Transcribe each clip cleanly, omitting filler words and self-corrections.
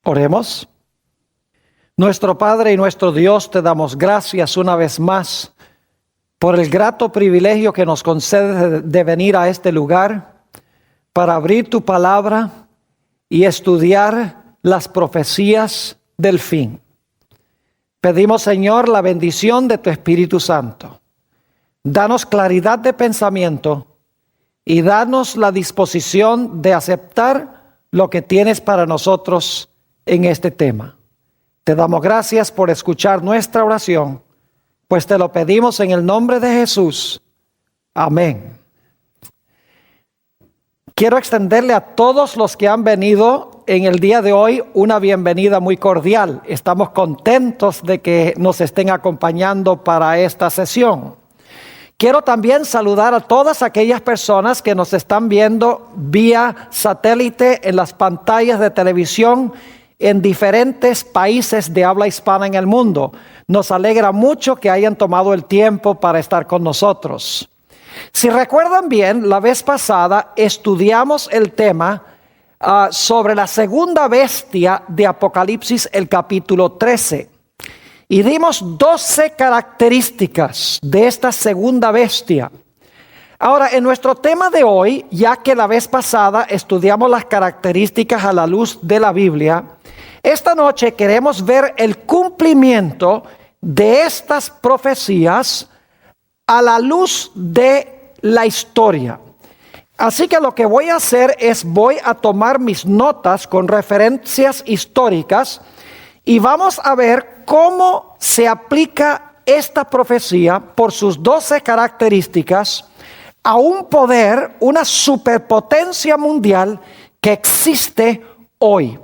Oremos. Nuestro Padre y nuestro Dios, te damos gracias una vez más por el grato privilegio que nos concedes de venir a este lugar para abrir tu palabra y estudiar las profecías del fin. Pedimos, Señor, la bendición de tu Espíritu Santo. Danos claridad de pensamiento y danos la disposición de aceptar lo que tienes para nosotros en este tema. Te damos gracias por escuchar nuestra oración, pues te lo pedimos en el nombre de Jesús. Amén. Quiero extenderle a todos los que han venido en el día de hoy una bienvenida muy cordial. Estamos contentos de que nos estén acompañando para esta sesión. Quiero también saludar a todas aquellas personas que nos están viendo vía satélite en las pantallas de televisión en diferentes países de habla hispana en el mundo. Nos alegra mucho que hayan tomado el tiempo para estar con nosotros. Si recuerdan bien, la vez pasada estudiamos el tema sobre la segunda bestia de Apocalipsis, el capítulo 13. Y dimos 12 características de esta segunda bestia. Ahora, en nuestro tema de hoy, ya que la vez pasada estudiamos las características a la luz de la Biblia, esta noche queremos ver el cumplimiento de estas profecías a la luz de la historia. Así que lo que voy a hacer es voy a tomar mis notas con referencias históricas y vamos a ver cómo se aplica esta profecía por sus 12 características a un poder, una superpotencia mundial que existe hoy.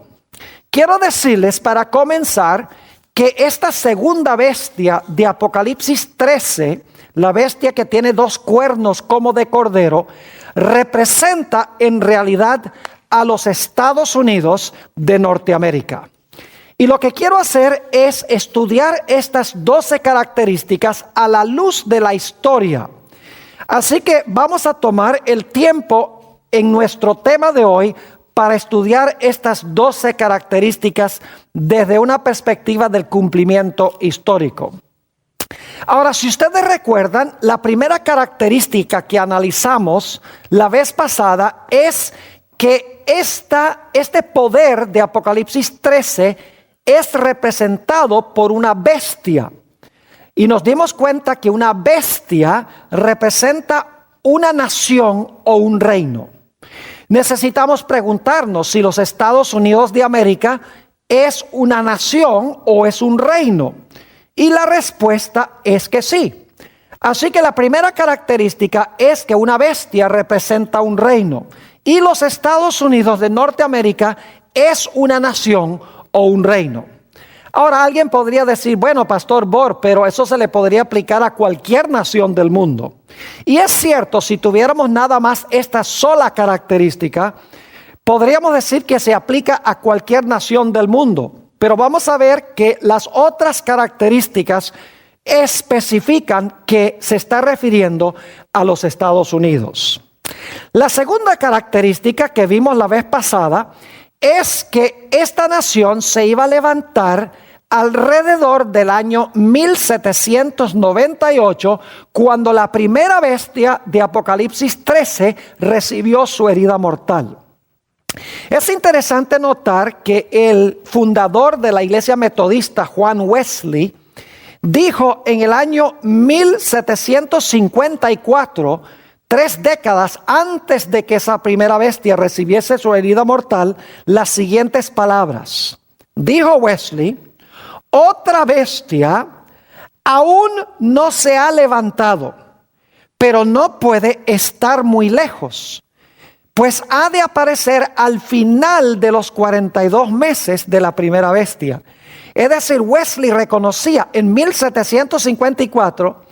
Quiero decirles para comenzar que esta segunda bestia de Apocalipsis 13, la bestia que tiene 2 cuernos como de cordero, representa en realidad a los Estados Unidos de Norteamérica. Y lo que quiero hacer es estudiar estas 12 características a la luz de la historia. Así que vamos a tomar el tiempo en nuestro tema de hoy para estudiar estas 12 características desde una perspectiva del cumplimiento histórico. Ahora, si ustedes recuerdan, la primera característica que analizamos la vez pasada es que este poder de Apocalipsis 13 es representado por una bestia. Y nos dimos cuenta que una bestia representa una nación o un reino. Necesitamos preguntarnos si los Estados Unidos de América es una nación o es un reino. Y la respuesta es que sí. Así que la primera característica es que una bestia representa un reino. Y los Estados Unidos de Norteamérica es una nación o un reino. Ahora alguien podría decir, bueno, Pastor Bor, pero eso se le podría aplicar a cualquier nación del mundo. Y es cierto, si tuviéramos nada más esta sola característica, podríamos decir que se aplica a cualquier nación del mundo. Pero vamos a ver que las otras características especifican que se está refiriendo a los Estados Unidos. La segunda característica que vimos la vez pasada es que esta nación se iba a levantar alrededor del año 1798, cuando la primera bestia de Apocalipsis 13 recibió su herida mortal. Es interesante notar que el fundador de la iglesia metodista, Juan Wesley, dijo en el año 1754, 3 décadas antes de que esa primera bestia recibiese su herida mortal, las siguientes palabras. Dijo Wesley: otra bestia aún no se ha levantado, pero no puede estar muy lejos, pues ha de aparecer al final de los 42 meses de la primera bestia. Es decir, Wesley reconocía en 1754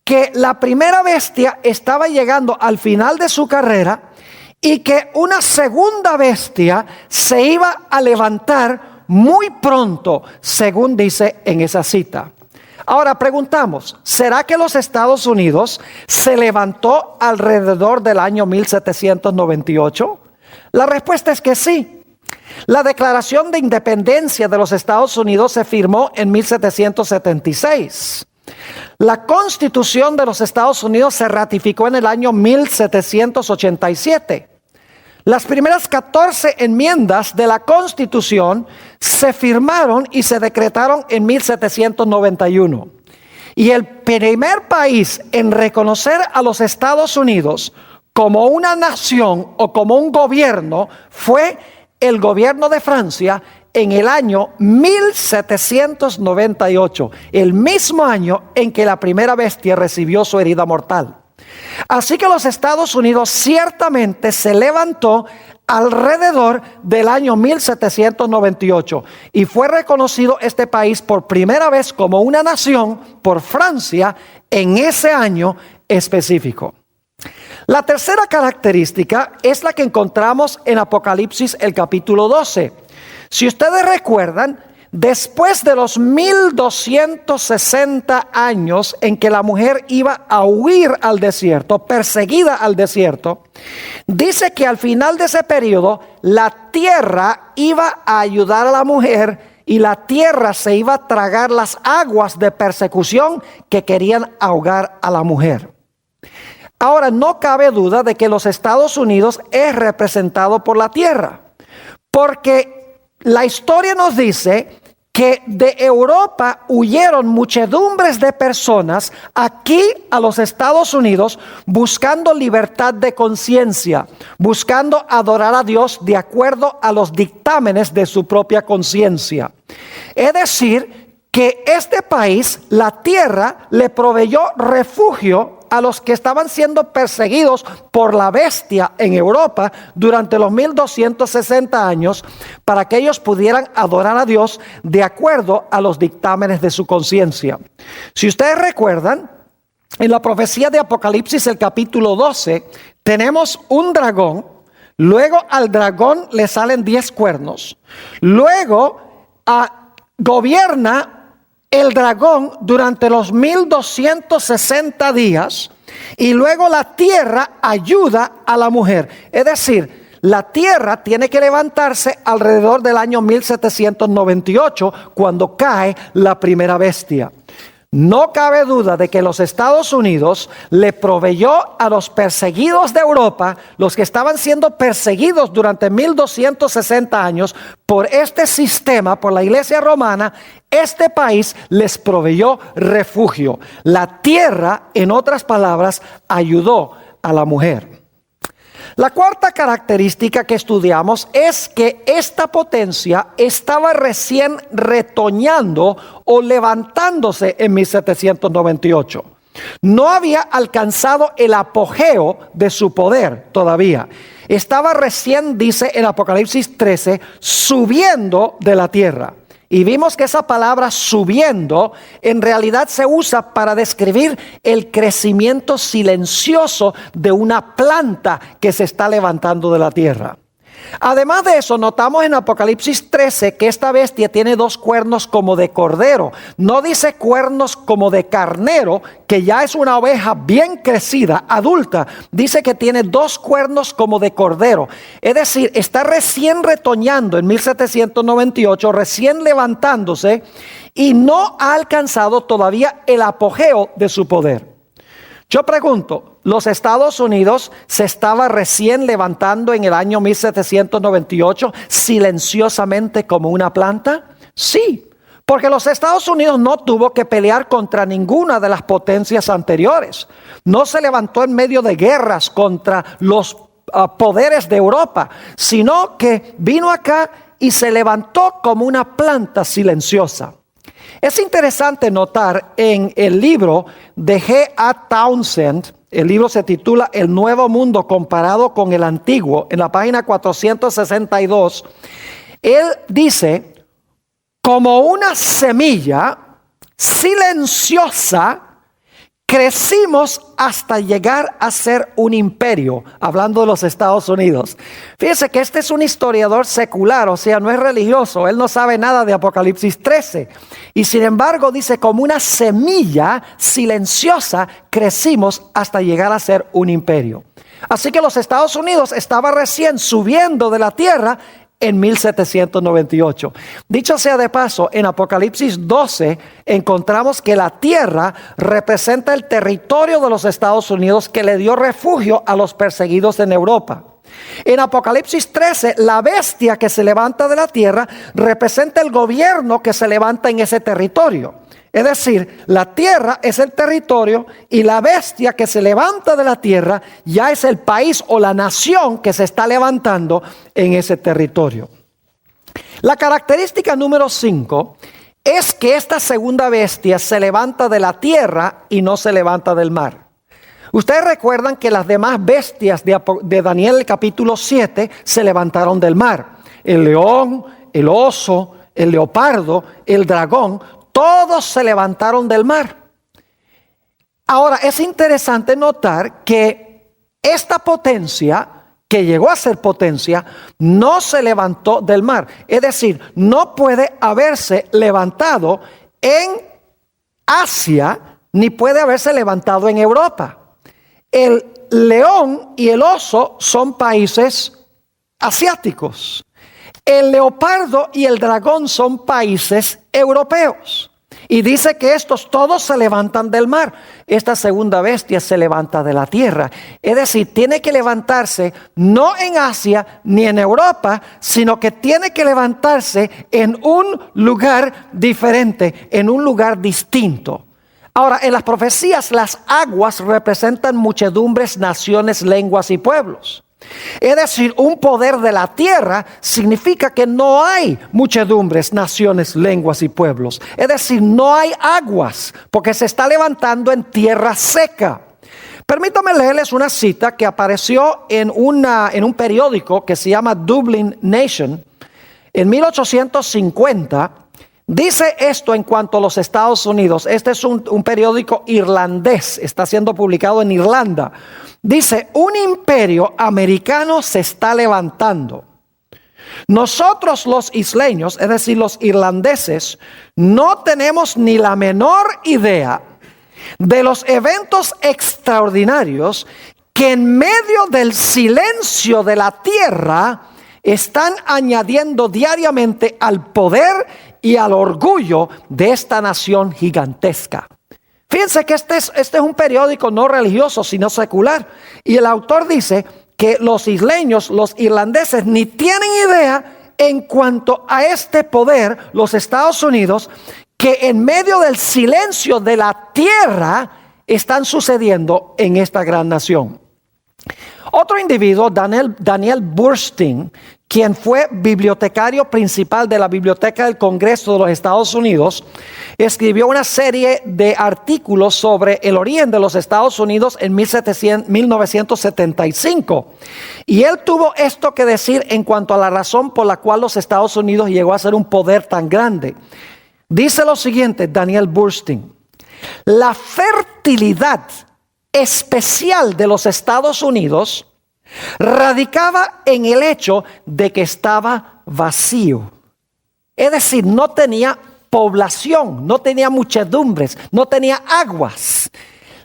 que la primera bestia estaba llegando al final de su carrera y que una segunda bestia se iba a levantar muy pronto, según dice en esa cita. Ahora preguntamos, ¿será que los Estados Unidos se levantó alrededor del año 1798? La respuesta es que sí. La Declaración de Independencia de los Estados Unidos se firmó en 1776. La Constitución de los Estados Unidos se ratificó en el año 1787. Las primeras 14 enmiendas de la Constitución se firmaron y se decretaron en 1791. Y el primer país en reconocer a los Estados Unidos como una nación o como un gobierno fue el gobierno de Francia en el año 1798, el mismo año en que la primera bestia recibió su herida mortal. Así que los Estados Unidos ciertamente se levantó alrededor del año 1798 y fue reconocido este país por primera vez como una nación por Francia en ese año específico. La tercera característica es la que encontramos en Apocalipsis el capítulo 12. Si ustedes recuerdan, después de los 1260 años en que la mujer iba a huir al desierto, perseguida al desierto, dice que al final de ese periodo la tierra iba a ayudar a la mujer y la tierra se iba a tragar las aguas de persecución que querían ahogar a la mujer. Ahora, no cabe duda de que los Estados Unidos es representado por la tierra, porque la historia nos dice que de Europa huyeron muchedumbres de personas aquí a los Estados Unidos buscando libertad de conciencia, buscando adorar a Dios de acuerdo a los dictámenes de su propia conciencia. Es decir, que este país, la tierra, le proveyó refugio a los que estaban siendo perseguidos por la bestia en Europa durante los 1260 años para que ellos pudieran adorar a Dios de acuerdo a los dictámenes de su conciencia. Si ustedes recuerdan, en la profecía de Apocalipsis, el capítulo 12, tenemos un dragón, luego al dragón le salen 10 cuernos, luego gobierna el dragón durante los 1260 días y luego la tierra ayuda a la mujer. Es decir, la tierra tiene que levantarse alrededor del año 1798 cuando cae la primera bestia. No cabe duda de que los Estados Unidos le proveyó a los perseguidos de Europa, los que estaban siendo perseguidos durante 1260 años por este sistema, por la Iglesia Romana. Este país les proveyó refugio. La tierra, en otras palabras, ayudó a la mujer. La cuarta característica que estudiamos es que esta potencia estaba recién retoñando o levantándose en 1798. No había alcanzado el apogeo de su poder todavía. Estaba recién, dice en Apocalipsis 13, subiendo de la tierra. Y vimos que esa palabra subiendo en realidad se usa para describir el crecimiento silencioso de una planta que se está levantando de la tierra. Además de eso, notamos en Apocalipsis 13 que esta bestia tiene 2 cuernos como de cordero. No dice cuernos como de carnero, que ya es una oveja bien crecida, adulta. Dice que tiene 2 cuernos como de cordero. Es decir, está recién retoñando en 1798, recién levantándose y no ha alcanzado todavía el apogeo de su poder. Yo pregunto, ¿los Estados Unidos se estaba recién levantando en el año 1798 silenciosamente como una planta? Sí, porque los Estados Unidos no tuvo que pelear contra ninguna de las potencias anteriores. No se levantó en medio de guerras contra los poderes de Europa, sino que vino acá y se levantó como una planta silenciosa. Es interesante notar en el libro de G.A. Townsend, el libro se titula El Nuevo Mundo comparado con el Antiguo, en la página 462, él dice, como una semilla silenciosa, crecimos hasta llegar a ser un imperio, hablando de los Estados Unidos. Fíjese que este es un historiador secular, o sea, no es religioso, él no sabe nada de Apocalipsis 13. Y sin embargo dice, como una semilla silenciosa, crecimos hasta llegar a ser un imperio. Así que los Estados Unidos estaban recién subiendo de la tierra en 1798. Dicho sea de paso, en Apocalipsis 12 encontramos que la tierra representa el territorio de los Estados Unidos que le dio refugio a los perseguidos en Europa. En Apocalipsis 13, la bestia que se levanta de la tierra representa el gobierno que se levanta en ese territorio. Es decir, la tierra es el territorio y la bestia que se levanta de la tierra ya es el país o la nación que se está levantando en ese territorio. La característica número 5 es que esta segunda bestia se levanta de la tierra y no se levanta del mar. Ustedes recuerdan que las demás bestias de Daniel capítulo 7 se levantaron del mar. El león, el oso, el leopardo, el dragón, todos se levantaron del mar. Ahora, es interesante notar que esta potencia, que llegó a ser potencia, no se levantó del mar. Es decir, no puede haberse levantado en Asia, ni puede haberse levantado en Europa. El león y el oso son países asiáticos. El leopardo y el dragón son países europeos. Y dice que estos todos se levantan del mar. Esta segunda bestia se levanta de la tierra. Es decir, tiene que levantarse no en Asia ni en Europa, sino que tiene que levantarse en un lugar diferente, en un lugar distinto. Ahora, en las profecías, las aguas representan muchedumbres, naciones, lenguas y pueblos. Es decir, un poder de la tierra significa que no hay muchedumbres, naciones, lenguas y pueblos. Es decir, no hay aguas, porque se está levantando en tierra seca. Permítanme leerles una cita que apareció en un periódico que se llama Dublin Nation en 1850. Dice esto en cuanto a los Estados Unidos. Este es un periódico irlandés, está siendo publicado en Irlanda. Dice, un imperio americano se está levantando. Nosotros los isleños, es decir, los irlandeses, no tenemos ni la menor idea de los eventos extraordinarios que en medio del silencio de la tierra están añadiendo diariamente al poder y al orgullo de esta nación gigantesca. Fíjense que este es un periódico no religioso, sino secular. Y el autor dice que los isleños, los irlandeses, ni tienen idea en cuanto a este poder, los Estados Unidos, que en medio del silencio de la tierra están sucediendo en esta gran nación. Otro individuo, Daniel Boorstin, quien fue bibliotecario principal de la Biblioteca del Congreso de los Estados Unidos, escribió una serie de artículos sobre el origen de los Estados Unidos en 1975. Y él tuvo esto que decir en cuanto a la razón por la cual los Estados Unidos llegó a ser un poder tan grande. Dice lo siguiente, Daniel Boorstin: la fertilidad especial de los Estados Unidos radicaba en el hecho de que estaba vacío. Es decir, no tenía población, no tenía muchedumbres, no tenía aguas.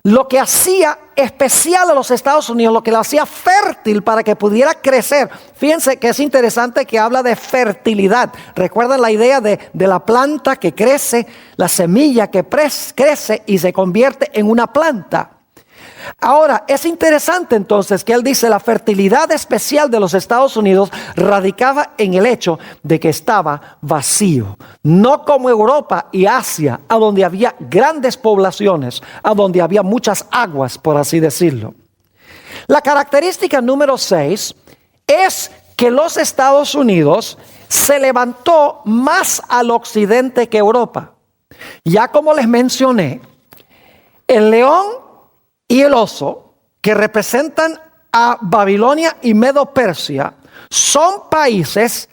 Lo que hacía especial a los Estados Unidos, lo que lo hacía fértil para que pudiera crecer. Fíjense que es interesante que habla de fertilidad. ¿Recuerdan la idea de la planta que crece, la semilla que crece y se convierte en una planta? Ahora, es interesante entonces que él dice la fertilidad especial de los Estados Unidos radicaba en el hecho de que estaba vacío. No como Europa y Asia, a donde había grandes poblaciones, a donde había muchas aguas, por así decirlo. La característica número 6 es que los Estados Unidos se levantó más al occidente que Europa. Ya como les mencioné, el león y el oso, que representan a Babilonia y Medo-Persia, son países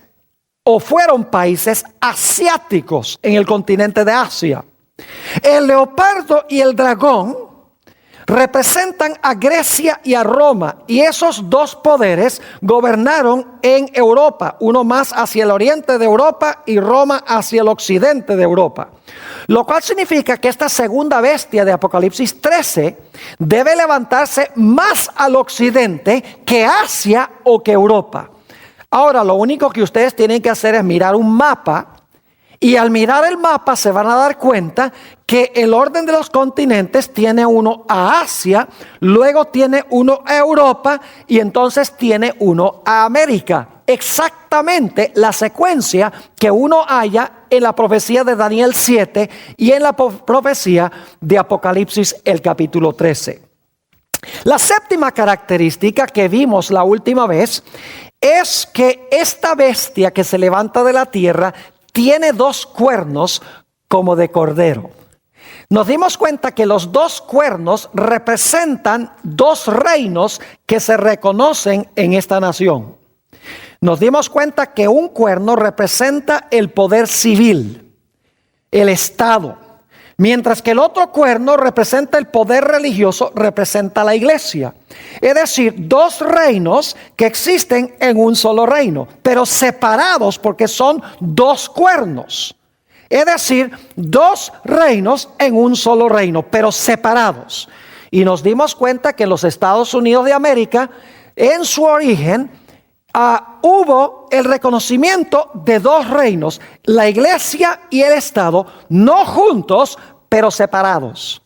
o fueron países asiáticos en el continente de Asia. El leopardo y el dragón representan a Grecia y a Roma, y esos dos poderes gobernaron en Europa, uno más hacia el oriente de Europa y Roma hacia el occidente de Europa. Lo cual significa que esta segunda bestia de Apocalipsis 13 debe levantarse más al occidente que Asia o que Europa. Ahora, lo único que ustedes tienen que hacer es mirar un mapa, y al mirar el mapa se van a dar cuenta que el orden de los continentes tiene uno a Asia, luego tiene uno a Europa y entonces tiene uno a América. Exactamente la secuencia que uno halla en la profecía de Daniel 7 y en la profecía de Apocalipsis el capítulo 13. La séptima característica que vimos la última vez es que esta bestia que se levanta de la tierra tiene dos cuernos como de cordero. Nos dimos cuenta que los dos cuernos representan dos reinos que se reconocen en esta nación. Nos dimos cuenta que un cuerno representa el poder civil, el Estado, mientras que el otro cuerno representa el poder religioso, representa la iglesia. Es decir, dos reinos que existen en un solo reino, pero separados porque son dos cuernos. Es decir, dos reinos en un solo reino, pero separados. Y nos dimos cuenta que en los Estados Unidos de América, en su origen, hubo el reconocimiento de dos reinos, la iglesia y el Estado, no juntos, pero separados.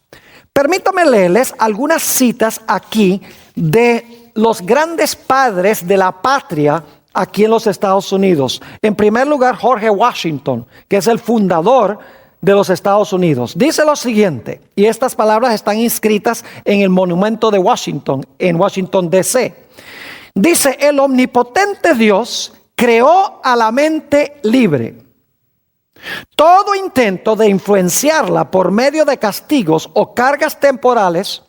Permítanme leerles algunas citas aquí de los grandes padres de la patria aquí en los Estados Unidos. En primer lugar, George Washington, que es el fundador de los Estados Unidos. Dice lo siguiente, y estas palabras están inscritas en el monumento de Washington, en Washington, D.C. Dice: el omnipotente Dios creó a la mente libre. Todo intento de influenciarla por medio de castigos o cargas temporales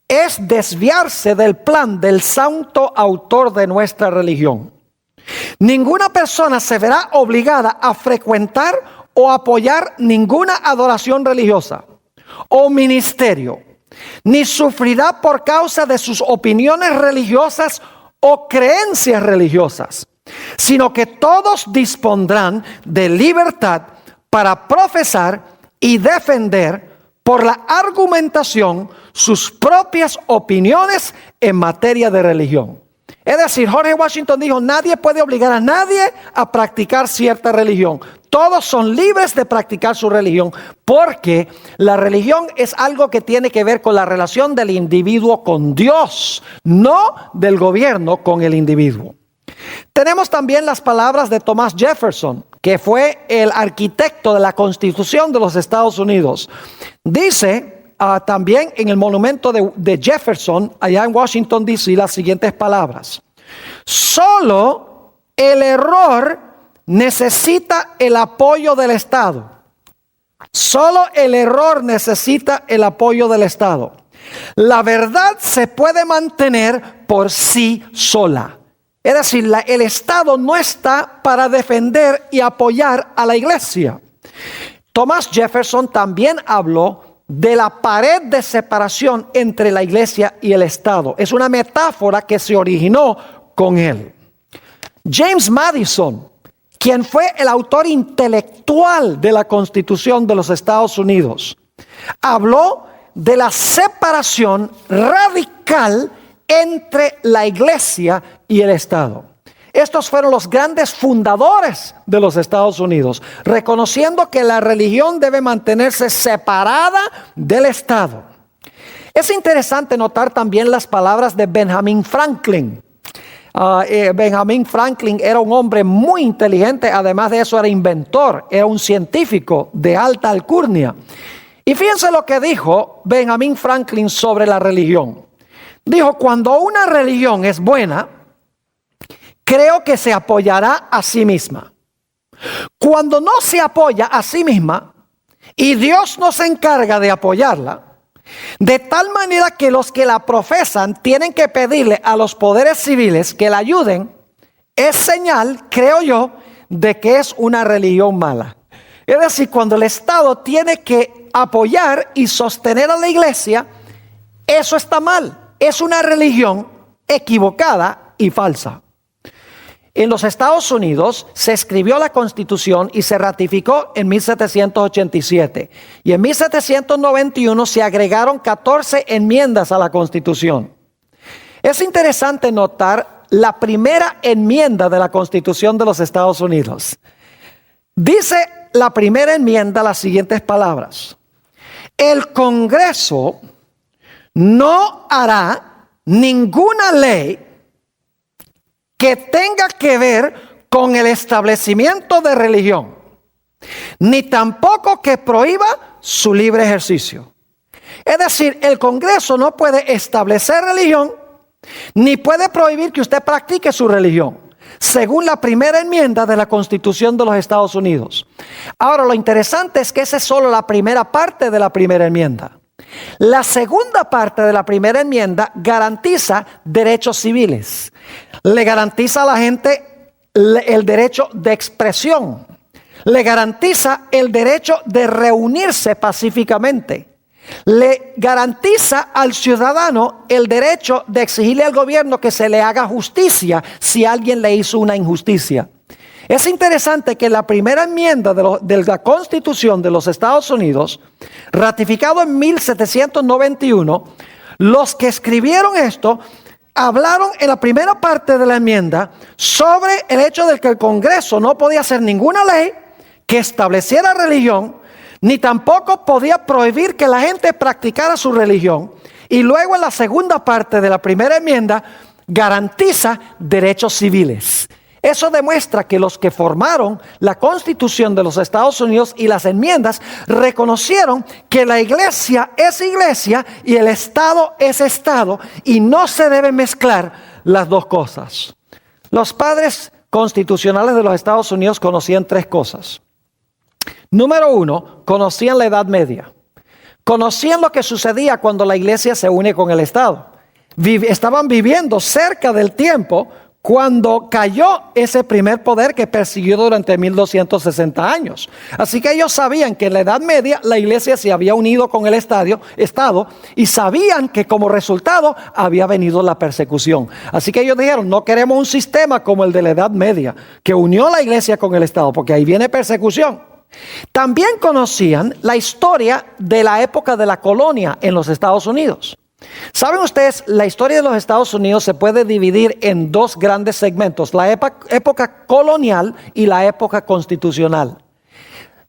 es desviarse del plan del santo autor de nuestra religión. Ninguna persona se verá obligada a frecuentar o apoyar ninguna adoración religiosa o ministerio, ni sufrirá por causa de sus opiniones religiosas o creencias religiosas, sino que todos dispondrán de libertad para profesar y defender por la argumentación sus propias opiniones en materia de religión. Es decir, George Washington dijo: nadie puede obligar a nadie a practicar cierta religión. Todos son libres de practicar su religión, porque la religión es algo que tiene que ver con la relación del individuo con Dios, no del gobierno con el individuo. Tenemos también las palabras de Thomas Jefferson, que fue el arquitecto de la Constitución de los Estados Unidos. Dice también en el monumento de Jefferson, allá en Washington, D.C., las siguientes palabras: solo el error necesita el apoyo del Estado. Solo el error necesita el apoyo del Estado. La verdad se puede mantener por sí sola. Es decir, el Estado no está para defender y apoyar a la iglesia. Thomas Jefferson también habló de la pared de separación entre la iglesia y el Estado. Es una metáfora que se originó con él. James Madison, quien fue el autor intelectual de la Constitución de los Estados Unidos, habló de la separación radical entre la iglesia y el Estado. Estos fueron los grandes fundadores de los Estados Unidos, reconociendo que la religión debe mantenerse separada del Estado. Es interesante notar también las palabras de Benjamin Franklin. Benjamin Franklin era un hombre muy inteligente, además de eso era inventor, era un científico de alta alcurnia. Y fíjense lo que dijo Benjamin Franklin sobre la religión. Dijo: cuando una religión es buena, creo que se apoyará a sí misma. Cuando no se apoya a sí misma y Dios no se encarga de apoyarla, de tal manera que los que la profesan tienen que pedirle a los poderes civiles que la ayuden, es señal, creo yo, de que es una religión mala. Es decir, cuando el Estado tiene que apoyar y sostener a la iglesia, eso está mal. Es una religión equivocada y falsa. En los Estados Unidos se escribió la Constitución y se ratificó en 1787. Y en 1791 se agregaron 14 enmiendas a la Constitución. Es interesante notar la primera enmienda de la Constitución de los Estados Unidos. Dice la primera enmienda las siguientes palabras: el Congreso no hará ninguna ley que tenga que ver con el establecimiento de religión, ni tampoco que prohíba su libre ejercicio. Es decir, el Congreso no puede establecer religión, ni puede prohibir que usted practique su religión, según la primera enmienda de la Constitución de los Estados Unidos. Ahora, lo interesante es que esa es solo la primera parte de la primera enmienda. La segunda parte de la primera enmienda garantiza derechos civiles. Le garantiza a la gente el derecho de expresión. Le garantiza el derecho de reunirse pacíficamente. Le garantiza al ciudadano el derecho de exigirle al gobierno que se le haga justicia si alguien le hizo una injusticia. Es interesante que la primera enmienda de la Constitución de los Estados Unidos, ratificado en 1791, los que escribieron esto hablaron en la primera parte de la enmienda sobre el hecho de que el Congreso no podía hacer ninguna ley que estableciera religión, ni tampoco podía prohibir que la gente practicara su religión. Y luego en la segunda parte de la primera enmienda garantiza derechos civiles. Eso demuestra que los que formaron la Constitución de los Estados Unidos y las enmiendas reconocieron que la iglesia es iglesia y el Estado es Estado, y no se deben mezclar las dos cosas. Los padres constitucionales de los Estados Unidos conocían tres cosas. Número uno, conocían la Edad Media. Conocían lo que sucedía cuando la iglesia se une con el Estado. Estaban viviendo cerca del tiempo cuando cayó ese primer poder que persiguió durante 1260 años. Así que ellos sabían que en la Edad Media la iglesia se había unido con el Estado y sabían que como resultado había venido la persecución. Así que ellos dijeron, no queremos un sistema como el de la Edad Media, que unió la iglesia con el Estado, porque ahí viene persecución. También conocían la historia de la época de la colonia en los Estados Unidos. ¿Saben ustedes? La historia de los Estados Unidos se puede dividir en dos grandes segmentos: la época colonial y la época constitucional.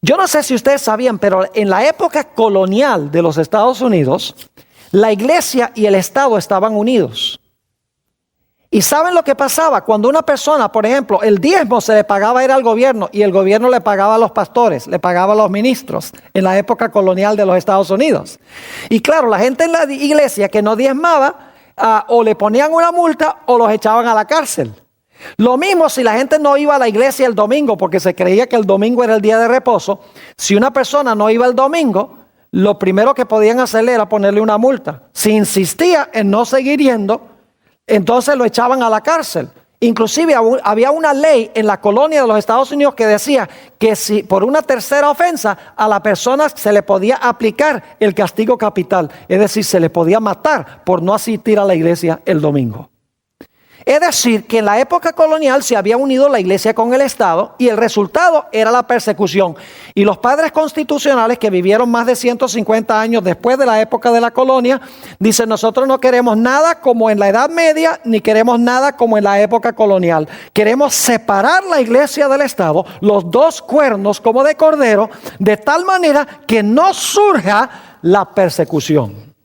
Yo no sé si ustedes sabían, pero en la época colonial de los Estados Unidos, la iglesia y el Estado estaban unidos. ¿Y saben lo que pasaba? Cuando una persona, por ejemplo, el diezmo se le pagaba era al gobierno y el gobierno le pagaba a los pastores, le pagaba a los ministros en la época colonial de los Estados Unidos. Y claro, la gente en la iglesia que no diezmaba, o le ponían una multa o los echaban a la cárcel. Lo mismo si la gente no iba a la iglesia el domingo, porque se creía que el domingo era el día de reposo. Si una persona no iba el domingo, lo primero que podían hacerle era ponerle una multa. Si insistía en no seguir yendo, entonces lo echaban a la cárcel. Inclusive había una ley en la colonia de los Estados Unidos que decía que si por una tercera ofensa a la persona se le podía aplicar el castigo capital. Es decir, se le podía matar por no asistir a la iglesia el domingo. Es decir, que en la época colonial se había unido la iglesia con el Estado y el resultado era la persecución. Y los padres constitucionales, que vivieron más de 150 años después de la época de la colonia, dicen: nosotros no queremos nada como en la Edad Media, ni queremos nada como en la época colonial. Queremos separar la iglesia del Estado, los dos cuernos como de cordero, de tal manera que no surja la persecución.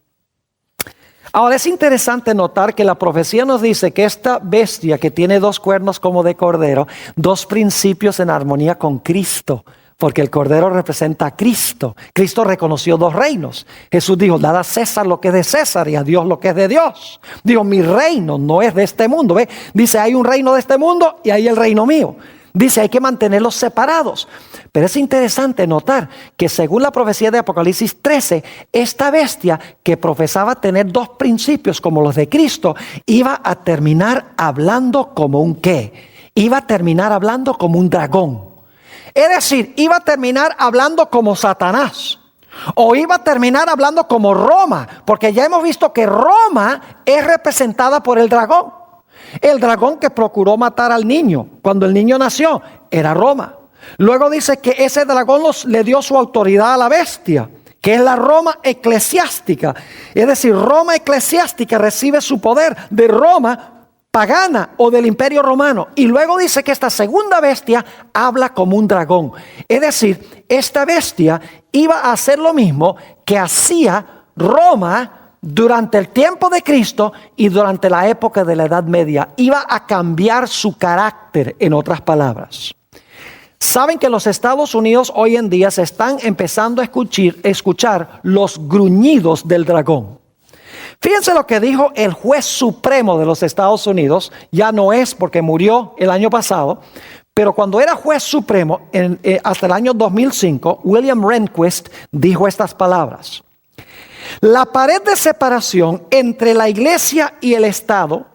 Ahora es interesante notar que la profecía nos dice que esta bestia que tiene dos cuernos como de cordero, dos principios en armonía con Cristo, porque el cordero representa a Cristo. Cristo reconoció dos reinos. Jesús dijo: dad a César lo que es de César y a Dios lo que es de Dios. Dijo: mi reino no es de este mundo. ¿Ve? Dice: hay un reino de este mundo y hay el reino mío. Dice: hay que mantenerlos separados. Pero es interesante notar que según la profecía de Apocalipsis 13, esta bestia que profesaba tener dos principios como los de Cristo, iba a terminar hablando como un ¿qué? Iba a terminar hablando como un dragón. Es decir, iba a terminar hablando como Satanás. O iba a terminar hablando como Roma, porque ya hemos visto que Roma es representada por el dragón. El dragón que procuró matar al niño cuando el niño nació era Roma. Luego dice que ese dragón le dio su autoridad a la bestia, que es la Roma eclesiástica. Es decir, Roma eclesiástica recibe su poder de Roma pagana o del Imperio Romano. Y luego dice que esta segunda bestia habla como un dragón. Es decir, esta bestia iba a hacer lo mismo que hacía Roma durante el tiempo de Cristo y durante la época de la Edad Media. Iba a cambiar su carácter, en otras palabras. Saben que los Estados Unidos hoy en día se están empezando a escuchar los gruñidos del dragón. Fíjense lo que dijo el juez supremo de los Estados Unidos. Ya no es porque murió el año pasado, pero cuando era juez supremo hasta el año 2005, William Rehnquist dijo estas palabras: la pared de separación entre la iglesia y el Estado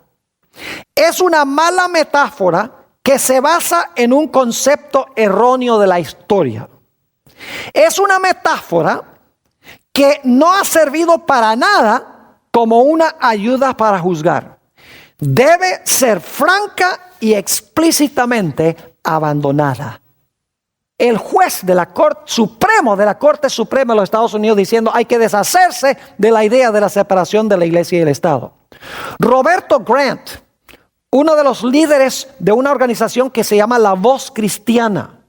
es una mala metáfora que se basa en un concepto erróneo de la historia. Es una metáfora que no ha servido para nada como una ayuda para juzgar. Debe ser franca y explícitamente abandonada. El juez de la Corte Supremo, de la Corte Suprema de los Estados Unidos, diciendo hay que deshacerse de la idea de la separación de la iglesia y el Estado. Roberto Grant, uno de los líderes de una organización que se llama La Voz Cristiana.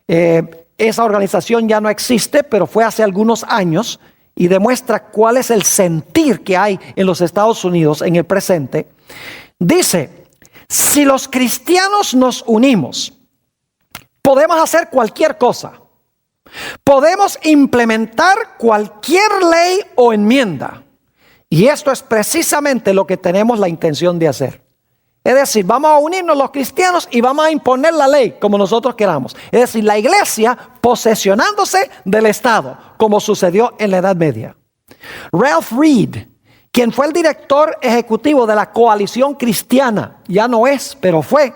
Esa organización ya no existe, pero fue hace algunos años y demuestra cuál es el sentir que hay en los Estados Unidos en el presente. Dice, si los cristianos nos unimos, podemos hacer cualquier cosa. Podemos implementar cualquier ley o enmienda. Y esto es precisamente lo que tenemos la intención de hacer. Es decir, vamos a unirnos los cristianos y vamos a imponer la ley como nosotros queramos. Es decir, la iglesia posesionándose del Estado, como sucedió en la Edad Media. Ralph Reed, quien fue el director ejecutivo de la Coalición Cristiana, ya no es, pero fue,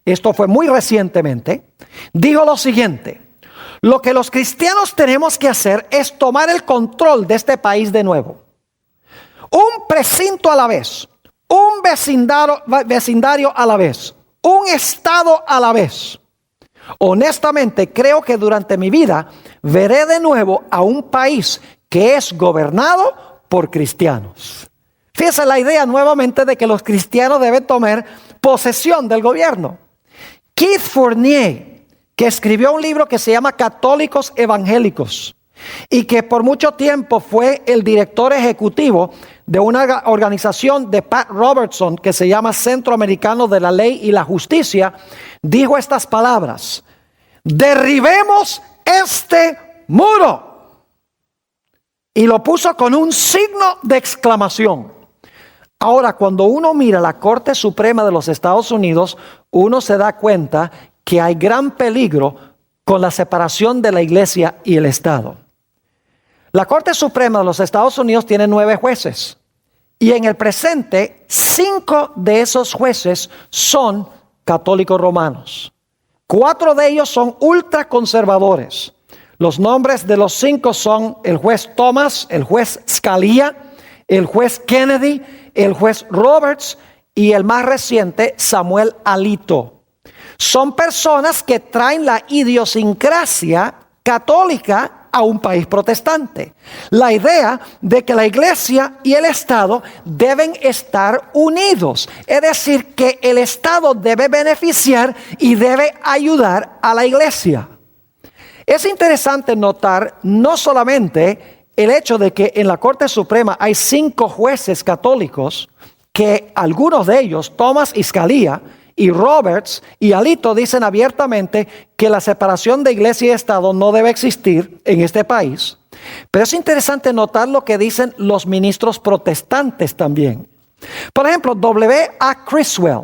esto fue muy recientemente, dijo lo siguiente: lo que los cristianos tenemos que hacer es tomar el control de este país de nuevo. Un precinto a la vez. Un vecindario a la vez, un estado a la vez. Honestamente, creo que durante mi vida veré de nuevo a un país que es gobernado por cristianos. Fíjense la idea nuevamente de que los cristianos deben tomar posesión del gobierno. Keith Fournier, que escribió un libro que se llama Católicos Evangélicos y que por mucho tiempo fue el director ejecutivo de una organización de Pat Robertson que se llama Centro Americano de la Ley y la Justicia, dijo estas palabras: derribemos este muro. Y lo puso con un signo de exclamación. Ahora, cuando uno mira la Corte Suprema de los Estados Unidos, uno se da cuenta que hay gran peligro con la separación de la iglesia y el Estado. La Corte Suprema de los Estados Unidos tiene 9 jueces. Y en el presente, 5 de esos jueces son católicos romanos. 4 de ellos son ultraconservadores. Los nombres de los 5 son el juez Thomas, el juez Scalia, el juez Kennedy, el juez Roberts y el más reciente, Samuel Alito. Son personas que traen la idiosincrasia católica a un país protestante. La idea de que la iglesia y el Estado deben estar unidos. Es decir, que el Estado debe beneficiar y debe ayudar a la iglesia. Es interesante notar no solamente el hecho de que en la Corte Suprema hay 5 jueces católicos, que algunos de ellos, Thomas y Scalia, y Roberts y Alito, dicen abiertamente que la separación de iglesia y Estado no debe existir en este país. Pero es interesante notar lo que dicen los ministros protestantes también. Por ejemplo, W.A. Criswell,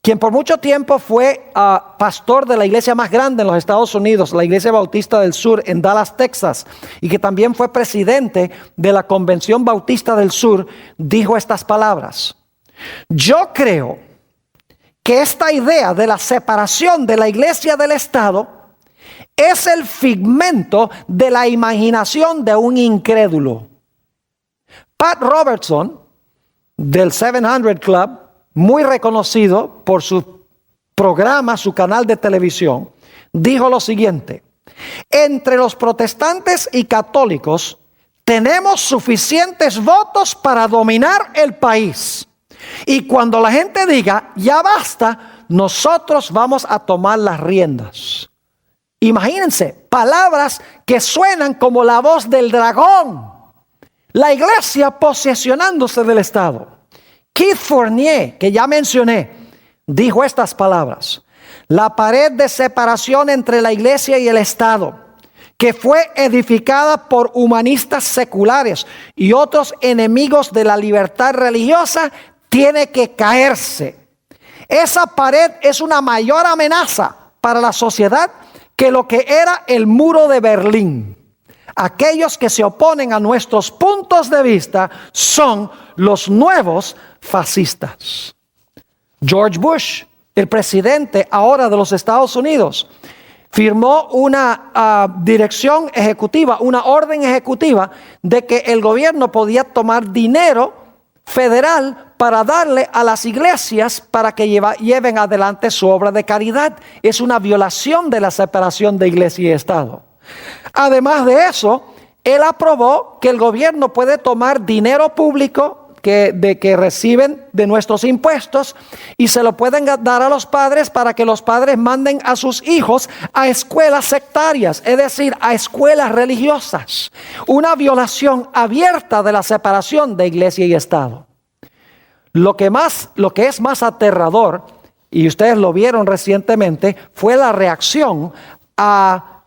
quien por mucho tiempo fue pastor de la iglesia más grande en los Estados Unidos, la Iglesia Bautista del Sur en Dallas, Texas, y que también fue presidente de la Convención Bautista del Sur, dijo estas palabras: yo creo que esta idea de la separación de la iglesia del Estado es el figmento de la imaginación de un incrédulo. Pat Robertson, del 700 Club, muy reconocido por su programa, su canal de televisión, dijo lo siguiente: entre los protestantes y católicos tenemos suficientes votos para dominar el país. Y cuando la gente diga, ya basta, nosotros vamos a tomar las riendas. Imagínense, palabras que suenan como la voz del dragón. La iglesia posesionándose del Estado. Keith Fournier, que ya mencioné, dijo estas palabras: la pared de separación entre la iglesia y el Estado, que fue edificada por humanistas seculares y otros enemigos de la libertad religiosa, tiene que caerse. Esa pared es una mayor amenaza para la sociedad que lo que era el muro de Berlín. Aquellos que se oponen a nuestros puntos de vista son los nuevos fascistas. George Bush, el presidente ahora de los Estados Unidos, firmó una dirección ejecutiva, una orden ejecutiva de que el gobierno podía tomar dinero federal para darle a las iglesias para que lleven adelante su obra de caridad. Es una violación de la separación de iglesia y Estado. Además de eso, él aprobó que el gobierno puede tomar dinero público que reciben de nuestros impuestos y se lo pueden dar a los padres para que los padres manden a sus hijos a escuelas sectarias, es decir, a escuelas religiosas. Una violación abierta de la separación de iglesia y Estado. Lo que es más aterrador, y ustedes lo vieron recientemente, fue la reacción a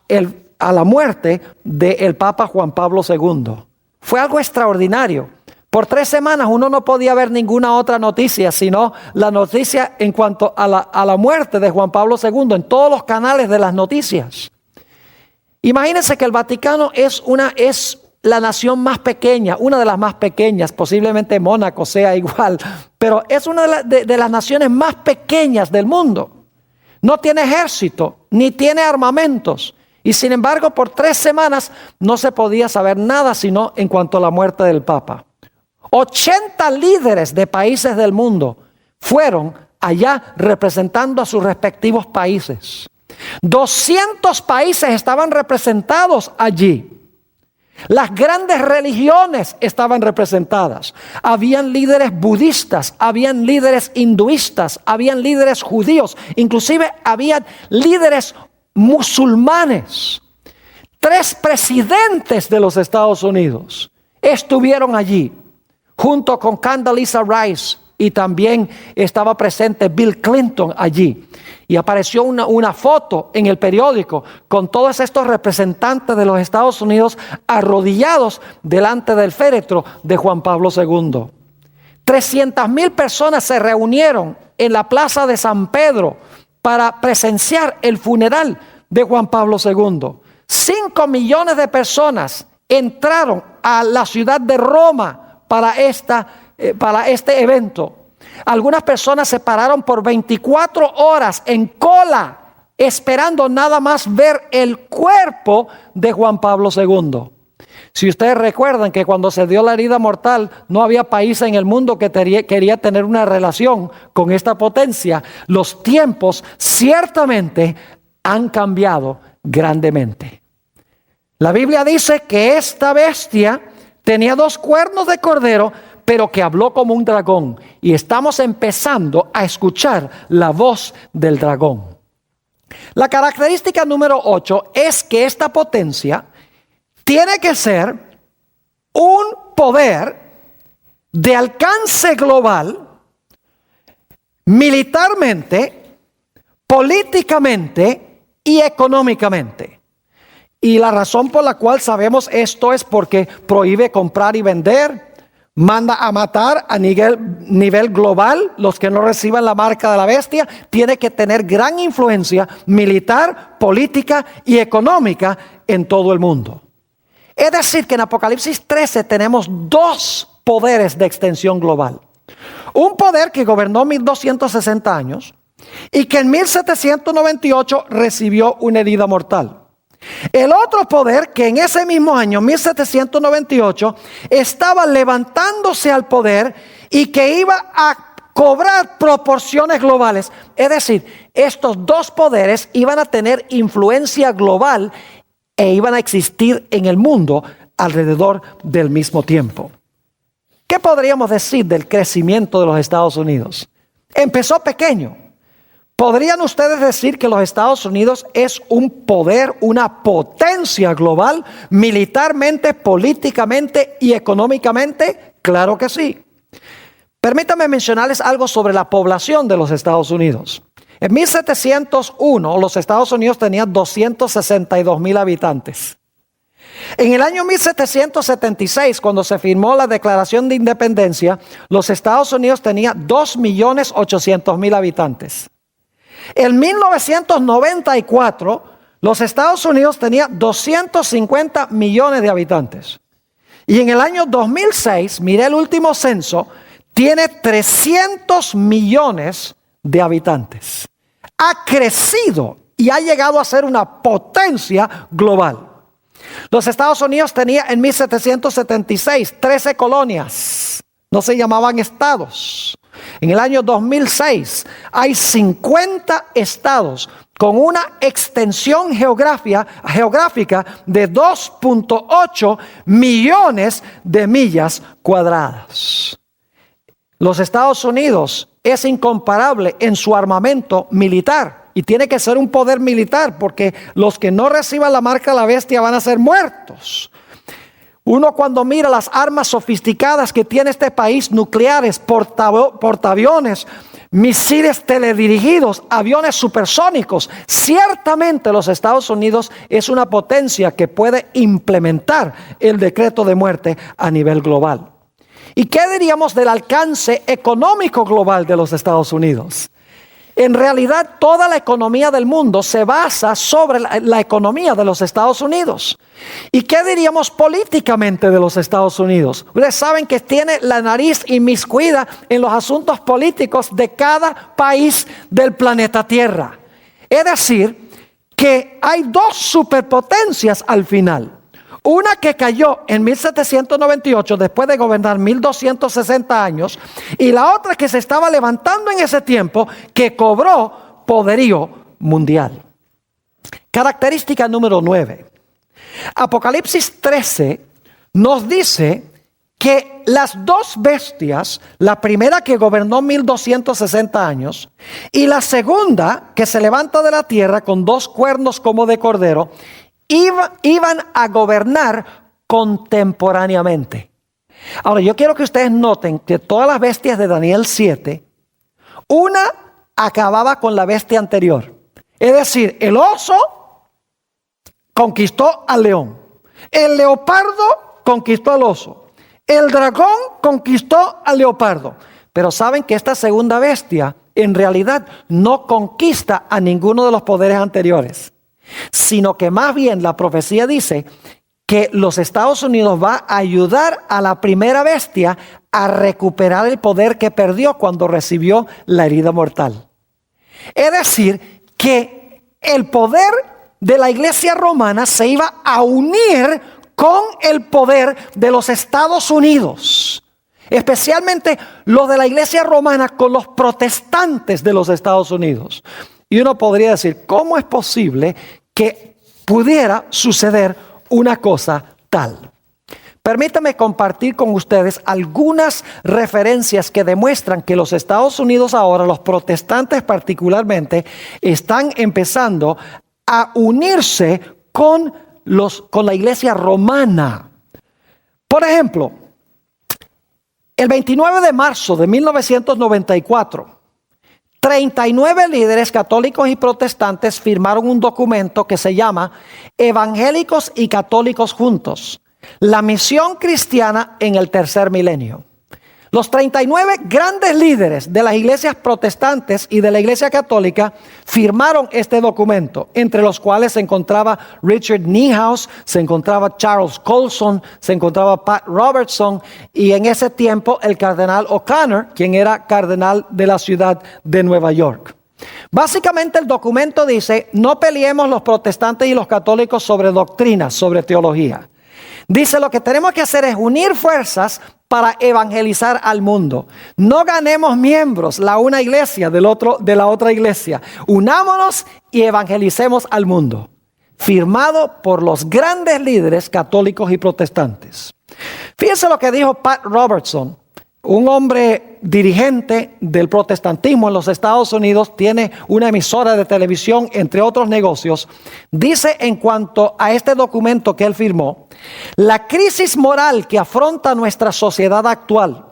la muerte del Papa Juan Pablo II. Fue algo extraordinario. Por 3 semanas uno no podía ver ninguna otra noticia, sino la noticia en cuanto a la muerte de Juan Pablo II en todos los canales de las noticias. Imagínense que el Vaticano es la nación más pequeña, una de las más pequeñas, posiblemente Mónaco sea igual, pero es una de las naciones más pequeñas del mundo. No tiene ejército, ni tiene armamentos. Y sin embargo, por 3 semanas no se podía saber nada sino en cuanto a la muerte del Papa. 80 líderes de países del mundo fueron allá representando a sus respectivos países. 200 países estaban representados allí. Las grandes religiones estaban representadas. Habían líderes budistas, habían líderes hinduistas, habían líderes judíos, inclusive habían líderes musulmanes. 3 presidentes de los Estados Unidos estuvieron allí, junto con Condoleezza Rice, y también estaba presente Bill Clinton allí. Y apareció una foto en el periódico con todos estos representantes de los Estados Unidos arrodillados delante del féretro de Juan Pablo II. 300,000 personas se reunieron en la plaza de San Pedro para presenciar el funeral de Juan Pablo II. 5 millones de personas entraron a la ciudad de Roma para este evento. Algunas personas se pararon por 24 horas en cola, esperando nada más ver el cuerpo de Juan Pablo II. Si ustedes recuerdan que cuando se dio la herida mortal, no había país en el mundo que quería tener una relación con esta potencia. Los tiempos ciertamente han cambiado grandemente. La Biblia dice que esta bestia tenía 2 cuernos de cordero, pero que habló como un dragón. Y estamos empezando a escuchar la voz del dragón. La característica número 8 es que esta potencia tiene que ser un poder de alcance global, militarmente, políticamente y económicamente. Y la razón por la cual sabemos esto es porque prohíbe comprar y vender, manda a matar a nivel global los que no reciban la marca de la bestia, tiene que tener gran influencia militar, política y económica en todo el mundo. Es decir, que en Apocalipsis 13 tenemos 2 poderes de extensión global. Un poder que gobernó 1260 años y que en 1798 recibió una herida mortal. El otro poder que en ese mismo año, 1798, estaba levantándose al poder y que iba a cobrar proporciones globales. Es decir, estos 2 poderes iban a tener influencia global e iban a existir en el mundo alrededor del mismo tiempo. ¿Qué podríamos decir del crecimiento de los Estados Unidos? Empezó pequeño. ¿Podrían ustedes decir que los Estados Unidos es un poder, una potencia global, militarmente, políticamente y económicamente? Claro que sí. Permítanme mencionarles algo sobre la población de los Estados Unidos. En 1701, los Estados Unidos tenían 262,000 habitantes. En el año 1776, cuando se firmó la Declaración de Independencia, los Estados Unidos tenían 2,800,000 habitantes. En 1994, los Estados Unidos tenían 250 millones de habitantes. Y en el año 2006, miré el último censo, tiene 300 millones de habitantes. Ha crecido y ha llegado a ser una potencia global. Los Estados Unidos tenían en 1776 13 colonias. No se llamaban estados. En el año 2006 hay 50 estados con una extensión geográfica de 2.8 millones de millas cuadradas. Los Estados Unidos es incomparable en su armamento militar y tiene que ser un poder militar porque los que no reciban la marca de la bestia van a ser muertos. Uno cuando mira las armas sofisticadas que tiene este país, nucleares, portaaviones, misiles teledirigidos, aviones supersónicos, ciertamente los Estados Unidos es una potencia que puede implementar el decreto de muerte a nivel global. ¿Y qué diríamos del alcance económico global de los Estados Unidos? En realidad, toda la economía del mundo se basa sobre la economía de los Estados Unidos. ¿Y qué diríamos políticamente de los Estados Unidos? Ustedes saben que tiene la nariz inmiscuida en los asuntos políticos de cada país del planeta Tierra. Es decir, que hay dos superpotencias al final. Una que cayó en 1798 después de gobernar 1260 años y la otra que se estaba levantando en ese tiempo que cobró poderío mundial. Característica número 9. Apocalipsis 13 nos dice que las dos bestias, la primera que gobernó 1260 años y la segunda que se levanta de la tierra con dos cuernos como de cordero, iban a gobernar contemporáneamente. Ahora, yo quiero que ustedes noten que todas las bestias de Daniel 7, una acababa con la bestia anterior. Es decir, el oso conquistó al león. El leopardo conquistó al oso. El dragón conquistó al leopardo. Pero saben que esta segunda bestia en realidad no conquista a ninguno de los poderes anteriores, sino que más bien la profecía dice que los Estados Unidos va a ayudar a la primera bestia a recuperar el poder que perdió cuando recibió la herida mortal. Es decir, que el poder de la iglesia romana se iba a unir con el poder de los Estados Unidos, especialmente los de la iglesia romana con los protestantes de los Estados Unidos. Y uno podría decir, ¿cómo es posible que pudiera suceder una cosa tal? Permítame compartir con ustedes algunas referencias que demuestran que los Estados Unidos ahora, los protestantes particularmente, están empezando a unirse con la iglesia romana. Por ejemplo, el 29 de marzo de 1994, 39 líderes católicos y protestantes firmaron un documento que se llama Evangélicos y Católicos Juntos, la misión cristiana en el tercer milenio. Los 39 grandes líderes de las iglesias protestantes y de la iglesia católica firmaron este documento, entre los cuales se encontraba Richard Niehaus, se encontraba Charles Colson, se encontraba Pat Robertson y en ese tiempo el cardenal O'Connor, quien era cardenal de la ciudad de Nueva York. Básicamente el documento dice, no peleemos los protestantes y los católicos sobre doctrinas, sobre teología. Dice, lo que tenemos que hacer es unir fuerzas para evangelizar al mundo. No ganemos miembros la una iglesia de la otra iglesia. Unámonos y evangelicemos al mundo. Firmado por los grandes líderes católicos y protestantes. Fíjense lo que dijo Pat Robertson un hombre dirigente del protestantismo en los Estados Unidos, tiene una emisora de televisión, entre otros negocios, dice en cuanto a este documento que él firmó: la crisis moral que afronta nuestra sociedad actual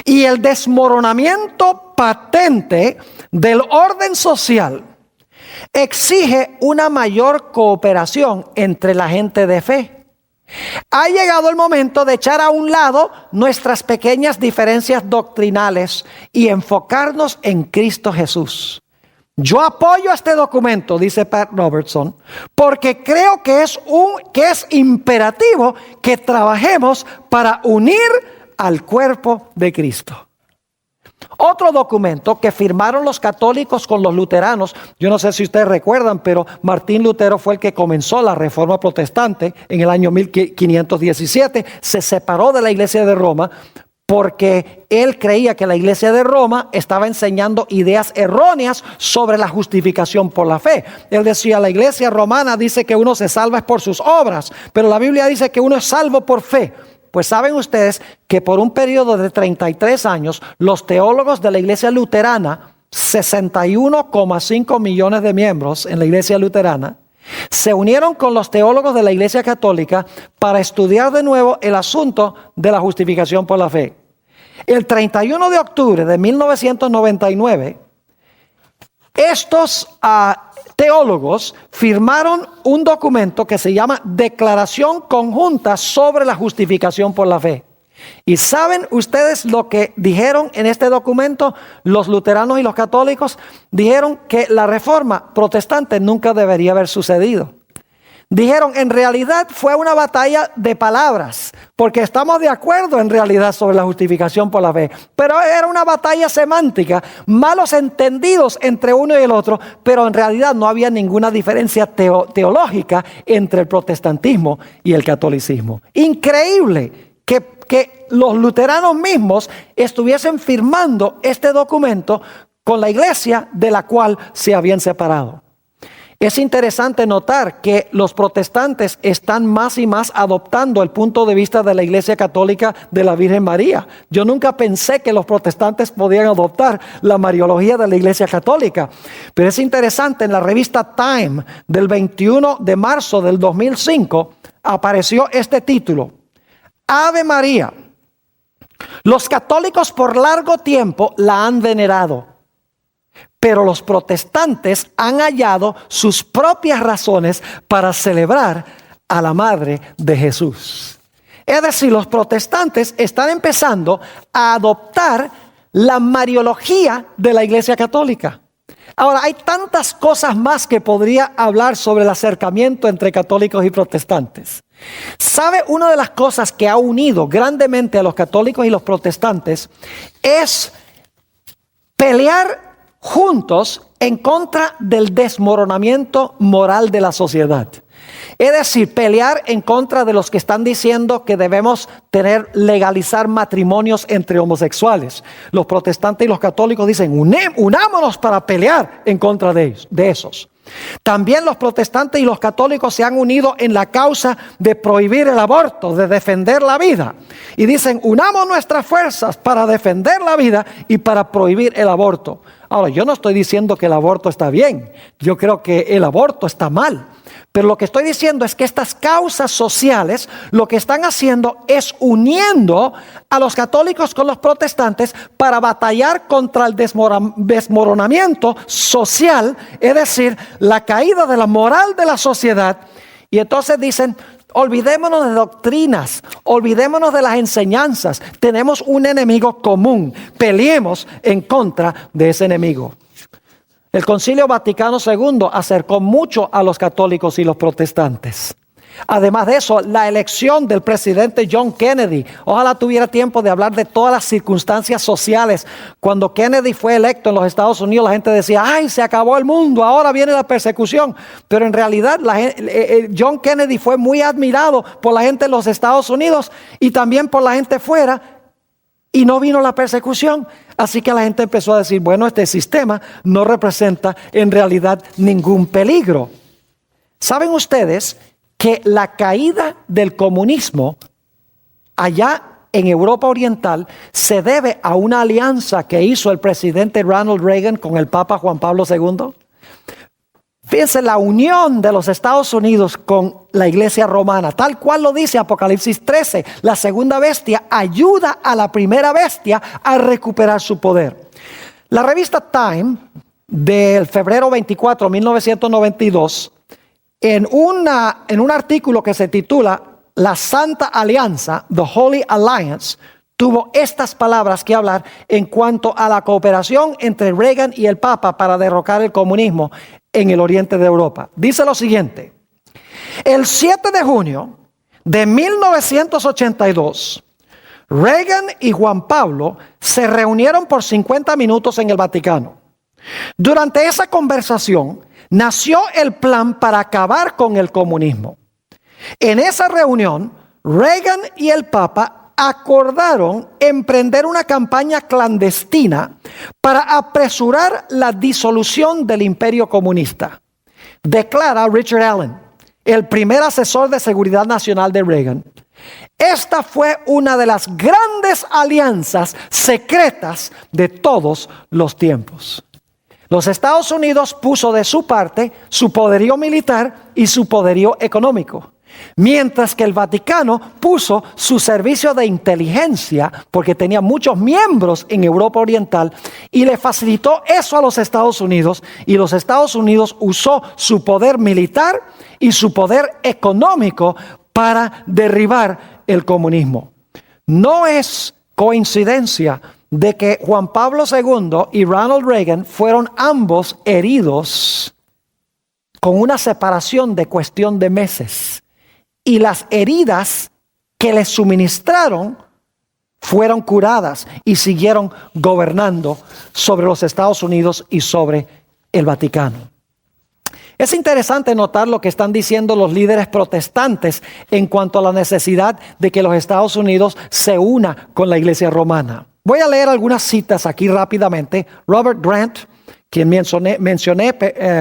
y el desmoronamiento patente del orden social exige una mayor cooperación entre la gente de fe. Ha llegado el momento de echar a un lado nuestras pequeñas diferencias doctrinales y enfocarnos en Cristo Jesús. Yo apoyo este documento, dice Pat Robertson, porque creo que es imperativo que trabajemos para unir al cuerpo de Cristo. Otro documento que firmaron los católicos con los luteranos, yo no sé si ustedes recuerdan, pero Martín Lutero fue el que comenzó la Reforma Protestante en el año 1517, se separó de la Iglesia de Roma porque él creía que la Iglesia de Roma estaba enseñando ideas erróneas sobre la justificación por la fe. Él decía, la Iglesia romana dice que uno se salva por sus obras, pero la Biblia dice que uno es salvo por fe. Pues saben ustedes que por un periodo de 33 años, los teólogos de la Iglesia Luterana, 61,5 millones de miembros en la Iglesia Luterana, se unieron con los teólogos de la Iglesia Católica para estudiar de nuevo el asunto de la justificación por la fe. El 31 de octubre de 1999, estos teólogos firmaron un documento que se llama Declaración Conjunta sobre la Justificación por la Fe. ¿Y saben ustedes lo que dijeron en este documento? Los luteranos y los católicos dijeron que la reforma protestante nunca debería haber sucedido. Dijeron, en realidad fue una batalla de palabras, porque estamos de acuerdo en realidad sobre la justificación por la fe, pero era una batalla semántica, malos entendidos entre uno y el otro, pero en realidad no había ninguna diferencia teológica entre el protestantismo y el catolicismo. Increíble que los luteranos mismos estuviesen firmando este documento con la iglesia de la cual se habían separado. Es interesante notar que los protestantes están más y más adoptando el punto de vista de la Iglesia Católica de la Virgen María. Yo nunca pensé que los protestantes podían adoptar la mariología de la Iglesia Católica. Pero es interesante, en la revista Time del 21 de marzo del 2005 apareció este título: Ave María. Los católicos por largo tiempo la han venerado, pero los protestantes han hallado sus propias razones para celebrar a la Madre de Jesús. Es decir, los protestantes están empezando a adoptar la mariología de la Iglesia Católica. Ahora, hay tantas cosas más que podría hablar sobre el acercamiento entre católicos y protestantes. ¿Sabe? Una de las cosas que ha unido grandemente a los católicos y los protestantes es pelear juntos en contra del desmoronamiento moral de la sociedad. Es decir, pelear en contra de los que están diciendo que debemos legalizar matrimonios entre homosexuales. Los protestantes y los católicos dicen, unámonos para pelear en contra de esos. También los protestantes y los católicos se han unido en la causa de prohibir el aborto, de defender la vida. Y dicen, unamos nuestras fuerzas para defender la vida y para prohibir el aborto. Ahora, yo no estoy diciendo que el aborto está bien. Yo creo que el aborto está mal. Pero lo que estoy diciendo es que estas causas sociales lo que están haciendo es uniendo a los católicos con los protestantes para batallar contra el desmoronamiento social, es decir, la caída de la moral de la sociedad. Y entonces dicen, olvidémonos de doctrinas, olvidémonos de las enseñanzas, tenemos un enemigo común, peleemos en contra de ese enemigo. El Concilio Vaticano II acercó mucho a los católicos y los protestantes. Además de eso, la elección del presidente John Kennedy, ojalá tuviera tiempo de hablar de todas las circunstancias sociales. Cuando Kennedy fue electo en los Estados Unidos, la gente decía, ¡ay, se acabó el mundo, ahora viene la persecución! Pero en realidad John Kennedy fue muy admirado por la gente en los Estados Unidos y también por la gente fuera, y no vino la persecución. Así que la gente empezó a decir, bueno, este sistema no representa en realidad ningún peligro. ¿Saben ustedes que la caída del comunismo allá en Europa Oriental se debe a una alianza que hizo el presidente Ronald Reagan con el Papa Juan Pablo II. Fíjense la unión de los Estados Unidos con la iglesia romana, tal cual lo dice Apocalipsis 13. La segunda bestia ayuda a la primera bestia a recuperar su poder. La revista Time, del febrero 24, 1992, en un artículo que se titula La Santa Alianza, The Holy Alliance, tuvo estas palabras que hablar en cuanto a la cooperación entre Reagan y el Papa para derrocar el comunismo en el oriente de Europa. Dice lo siguiente: el 7 de junio de 1982, Reagan y Juan Pablo se reunieron por 50 minutos en el Vaticano. Durante esa conversación nació el plan para acabar con el comunismo. En esa reunión, Reagan y el Papa acordaron emprender una campaña clandestina para apresurar la disolución del imperio comunista. Declara Richard Allen, el primer asesor de seguridad nacional de Reagan. Esta fue una de las grandes alianzas secretas de todos los tiempos. Los Estados Unidos puso de su parte su poderío militar y su poderío económico, mientras que el Vaticano puso su servicio de inteligencia, porque tenía muchos miembros en Europa Oriental, y le facilitó eso a los Estados Unidos, y los Estados Unidos usó su poder militar y su poder económico para derribar el comunismo. No es coincidencia de que Juan Pablo II y Ronald Reagan fueron ambos heridos con una separación de cuestión de meses. Y las heridas que les suministraron fueron curadas y siguieron gobernando sobre los Estados Unidos y sobre el Vaticano. Es interesante notar lo que están diciendo los líderes protestantes en cuanto a la necesidad de que los Estados Unidos se una con la iglesia romana. Voy a leer algunas citas aquí rápidamente. Robert Grant, quien mencioné,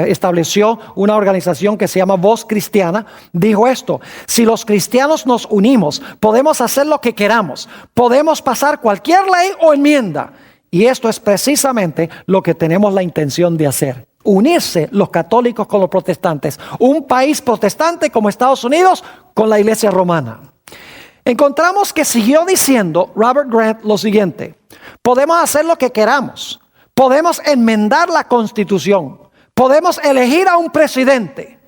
estableció una organización que se llama Voz Cristiana, dijo esto: si los cristianos nos unimos, podemos hacer lo que queramos, podemos pasar cualquier ley o enmienda. Y esto es precisamente lo que tenemos la intención de hacer: unirse los católicos con los protestantes, un país protestante como Estados Unidos con la iglesia romana. Encontramos que siguió diciendo Robert Grant lo siguiente: podemos hacer lo que queramos, podemos enmendar la Constitución, podemos elegir a un presidente.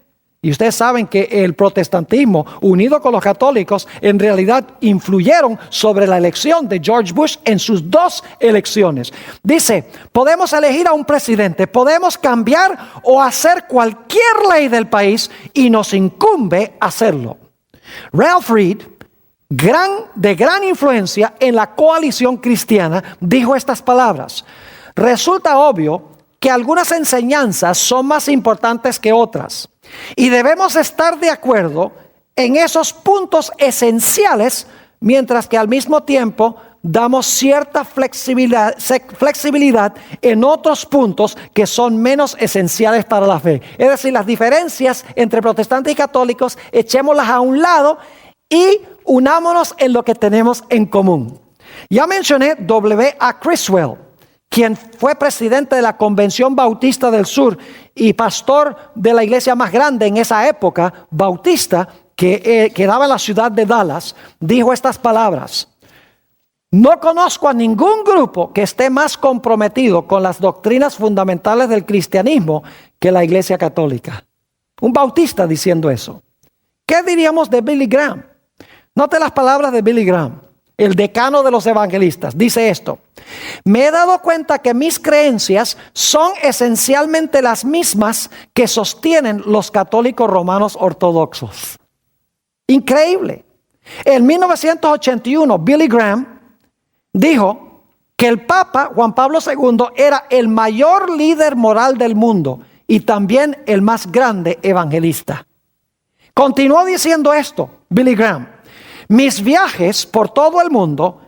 Y ustedes saben que el protestantismo, unido con los católicos, en realidad influyeron sobre la elección de George Bush en sus 2 elecciones. Dice, podemos elegir a un presidente, podemos cambiar o hacer cualquier ley del país y nos incumbe hacerlo. Ralph Reed, de gran influencia en la coalición cristiana, dijo estas palabras: resulta obvio que algunas enseñanzas son más importantes que otras, y debemos estar de acuerdo en esos puntos esenciales, mientras que al mismo tiempo damos cierta flexibilidad en otros puntos que son menos esenciales para la fe. Es decir, las diferencias entre protestantes y católicos, echémoslas a un lado y unámonos en lo que tenemos en común. Ya mencioné W.A. Criswell, quien fue presidente de la Convención Bautista del Sur y pastor de la iglesia más grande en esa época, bautista, que quedaba en la ciudad de Dallas. Dijo estas palabras: no conozco a ningún grupo que esté más comprometido con las doctrinas fundamentales del cristianismo que la iglesia católica. Un bautista diciendo eso. ¿Qué diríamos de Billy Graham? Note las palabras de Billy Graham, el decano de los evangelistas. Dice esto: me he dado cuenta que mis creencias son esencialmente las mismas que sostienen los católicos romanos ortodoxos. Increíble. En 1981, Billy Graham dijo que el Papa Juan Pablo II era el mayor líder moral del mundo y también el más grande evangelista. Continuó diciendo esto, Billy Graham: mis viajes por todo el mundo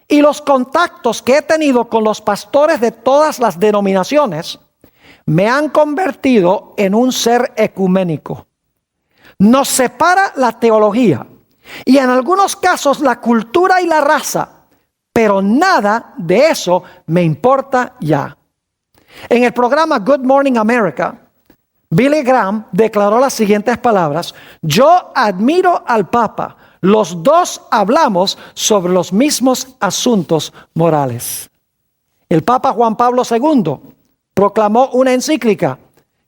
y los contactos que he tenido con los pastores de todas las denominaciones me han convertido en un ser ecuménico. Nos separa la teología y en algunos casos la cultura y la raza, pero nada de eso me importa ya. En el programa Good Morning America, Billy Graham declaró las siguientes palabras: yo admiro al Papa, los dos hablamos sobre los mismos asuntos morales. El Papa Juan Pablo II proclamó una encíclica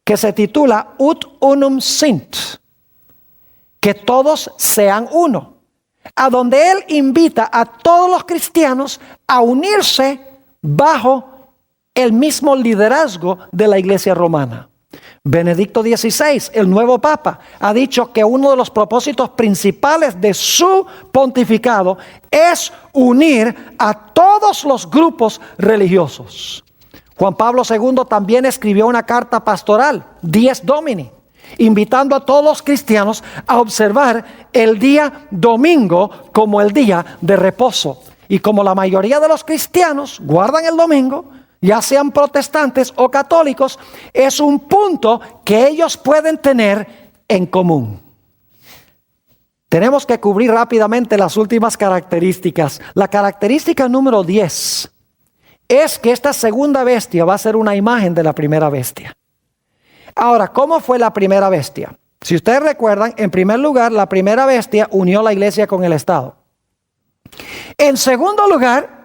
que se titula Ut Unum Sint, que todos sean uno, a donde él invita a todos los cristianos a unirse bajo el mismo liderazgo de la Iglesia romana. Benedicto XVI, el nuevo Papa, ha dicho que uno de los propósitos principales de su pontificado es unir a todos los grupos religiosos. Juan Pablo II también escribió una carta pastoral, Dies Domini, invitando a todos los cristianos a observar el día domingo como el día de reposo. Y como la mayoría de los cristianos guardan el domingo, ya sean protestantes o católicos, es un punto que ellos pueden tener en común. Tenemos que cubrir rápidamente las últimas características. La característica número 10 es que esta segunda bestia va a ser una imagen de la primera bestia. Ahora, ¿cómo fue la primera bestia? Si ustedes recuerdan, en primer lugar, la primera bestia unió la iglesia con el Estado. En segundo lugar,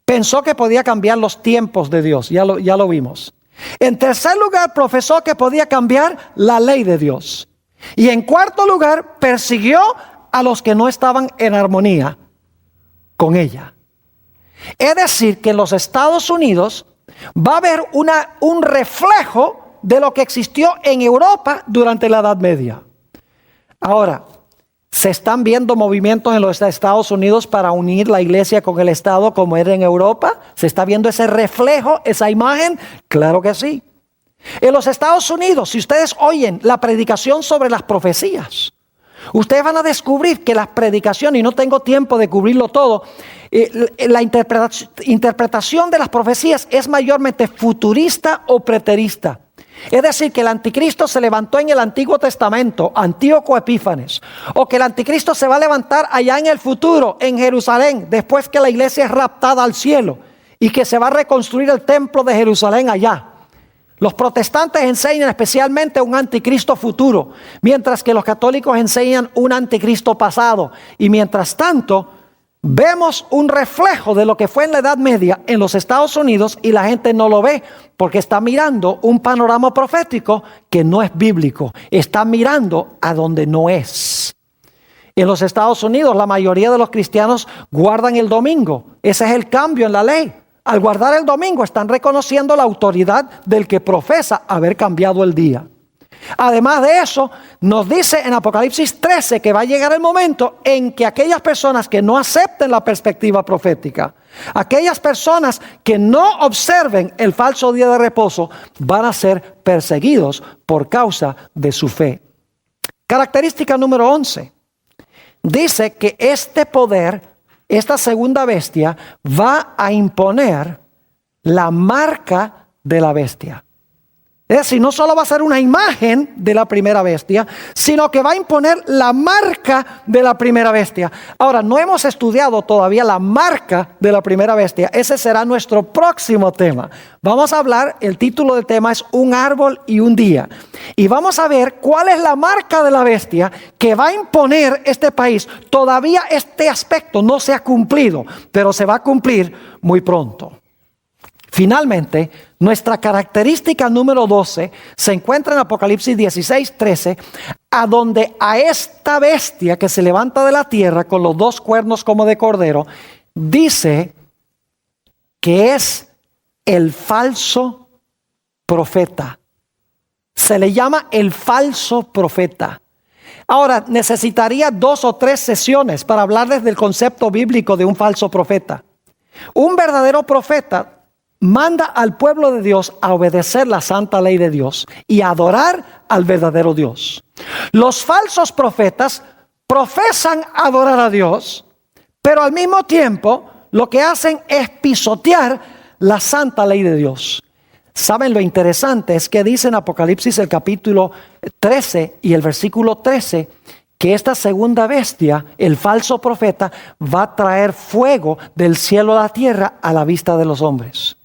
pensó que podía cambiar los tiempos de Dios, ya lo vimos. En tercer lugar, profesó que podía cambiar la ley de Dios. Y en cuarto lugar, persiguió a los que no estaban en armonía con ella. Es decir, que en los Estados Unidos va a haber un reflejo de lo que existió en Europa durante la Edad Media. Ahora, ¿se están viendo movimientos en los Estados Unidos para unir la iglesia con el Estado como era en Europa? ¿Se está viendo ese reflejo, esa imagen? Claro que sí. En los Estados Unidos, si ustedes oyen la predicación sobre las profecías, ustedes van a descubrir que las predicaciones, y no tengo tiempo de cubrirlo todo, la interpretación de las profecías es mayormente futurista o preterista. Es decir, que el anticristo se levantó en el Antiguo Testamento, Antíoco Epífanes, o que el anticristo se va a levantar allá en el futuro, en Jerusalén, después que la iglesia es raptada al cielo, y que se va a reconstruir el templo de Jerusalén allá. Los protestantes enseñan especialmente un anticristo futuro, mientras que los católicos enseñan un anticristo pasado. Y mientras tanto, vemos un reflejo de lo que fue en la Edad Media en los Estados Unidos y la gente no lo ve porque está mirando un panorama profético que no es bíblico. Está mirando a donde no es. En los Estados Unidos la mayoría de los cristianos guardan el domingo. Ese es el cambio en la ley. Al guardar el domingo están reconociendo la autoridad del que profesa haber cambiado el día. Además de eso, nos dice en Apocalipsis 13 que va a llegar el momento en que aquellas personas que no acepten la perspectiva profética, aquellas personas que no observen el falso día de reposo, van a ser perseguidos por causa de su fe. Característica número 11. Dice que este poder, esta segunda bestia, va a imponer la marca de la bestia. Es decir, no solo va a ser una imagen de la primera bestia, sino que va a imponer la marca de la primera bestia. Ahora, no hemos estudiado todavía la marca de la primera bestia. Ese será nuestro próximo tema. Vamos a hablar, el título del tema es Un árbol y un día. Y vamos a ver cuál es la marca de la bestia que va a imponer este país. Todavía este aspecto no se ha cumplido, pero se va a cumplir muy pronto. Finalmente, nuestra característica número 12 se encuentra en Apocalipsis 16:13, a donde a esta bestia que se levanta de la tierra con los dos cuernos como de cordero, dice que es el falso profeta. Se le llama el falso profeta. Ahora, necesitaría 2 o 3 sesiones para hablarles del concepto bíblico de un falso profeta. Un verdadero profeta manda al pueblo de Dios a obedecer la santa ley de Dios y a adorar al verdadero Dios. Los falsos profetas profesan adorar a Dios, pero al mismo tiempo lo que hacen es pisotear la santa ley de Dios. ¿Saben lo interesante? Es que dice en Apocalipsis el capítulo 13 y el versículo 13 que esta segunda bestia, el falso profeta, va a traer fuego del cielo a la tierra a la vista de los hombres.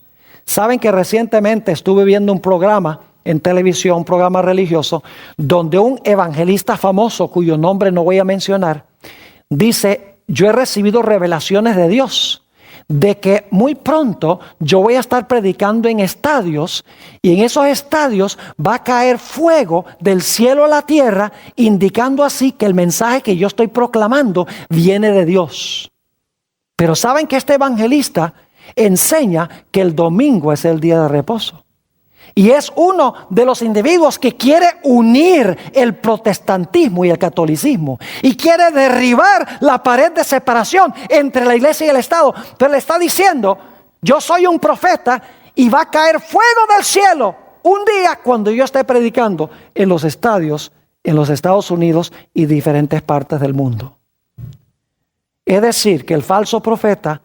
Saben que recientemente estuve viendo un programa en televisión, un programa religioso, donde un evangelista famoso, cuyo nombre no voy a mencionar, dice: yo he recibido revelaciones de Dios de que muy pronto yo voy a estar predicando en estadios, y en esos estadios va a caer fuego del cielo a la tierra, indicando así que el mensaje que yo estoy proclamando viene de Dios. Pero saben que este evangelista enseña que el domingo es el día de reposo. Y es uno de los individuos que quiere unir el protestantismo y el catolicismo. Y quiere derribar la pared de separación entre la iglesia y el Estado. Pero le está diciendo: yo soy un profeta y va a caer fuego del cielo un día cuando yo esté predicando en los estadios, en los Estados Unidos y diferentes partes del mundo. Es decir, que el falso profeta,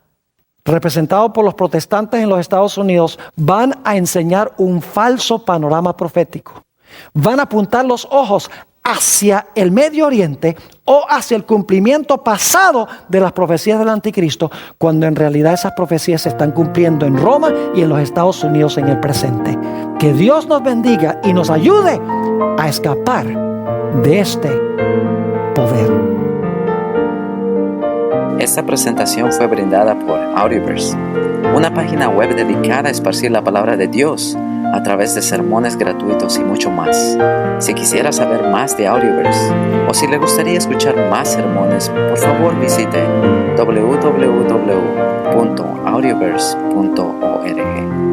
representado por los protestantes en los Estados Unidos, van a enseñar un falso panorama profético. Van a apuntar los ojos hacia el Medio Oriente o hacia el cumplimiento pasado de las profecías del anticristo, cuando en realidad esas profecías se están cumpliendo en Roma y en los Estados Unidos en el presente. Que Dios nos bendiga y nos ayude a escapar de este poder. Esta presentación fue brindada por Audioverse, una página web dedicada a esparcir la palabra de Dios a través de sermones gratuitos y mucho más. Si quisiera saber más de Audioverse o si le gustaría escuchar más sermones, por favor visite www.audioverse.org.